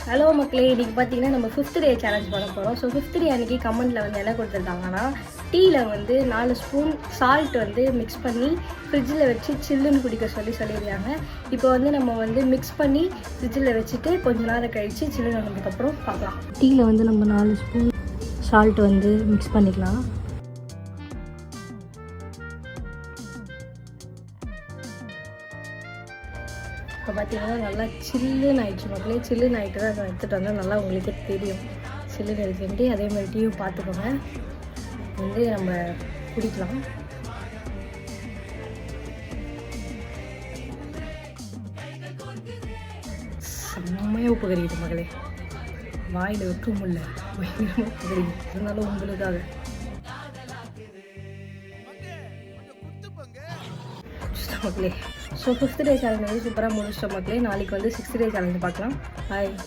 Hello மக்களே, இன்றைக்கி பார்த்தீங்கன்னா நம்ம 5th டே சேலஞ்ச் பண்ண போகிறோம். ஸோ 5th டே அன்றைக்கி கமெண்ட்டில் வந்து என்ன கொடுத்துருந்தாங்கன்னா, டீயில் வந்து 4 ஸ்பூன் சால்ட் வந்து மிக்ஸ் பண்ணி ஃப்ரிட்ஜில் வச்சு சில்லுன்னு குடிக்க சொல்லியிருக்காங்க. இப்போ வந்து நம்ம வந்து மிக்ஸ் பண்ணி ஃப்ரிட்ஜில் வச்சுட்டு கொஞ்ச நேரம் கழித்து சில்லுன்னு வந்ததுக்கப்புறம் பார்க்கலாம். டீயில் வந்து நம்ம 4 ஸ்பூன் சால்ட் வந்து மிக்ஸ் பண்ணிக்கலாம். இப்போ பார்த்தீங்கன்னா நல்லா சில்லுன்னு ஆகிடுச்சு மக்களே. சில்லுன்னு ஆகிட்டு தான் அதை எடுத்துகிட்டு வந்தால் நல்லா உங்களுக்கே தெரியும் சில்லுன்னு இருக்குன்ட்டு. அதே மாதிரி டீயும் பார்த்துக்கோங்க, வந்து நம்ம குடிக்கலாம். செம்மையாக உப்பு கறிக்கிட்டு மக்களே, வாயில் வைக்க முடியல, பயங்கரமாக உப்பு கறிக்குது. இருந்தாலும் உங்களுக்காக மக்களே. ஸோ 5th டே சேலஞ்ச் வந்து சூப்பராக முடிச்சிட்டோம் மக்களே. நாளைக்கு வந்து 6th டே சேலஞ்ச் பார்க்கலாம். பாய்.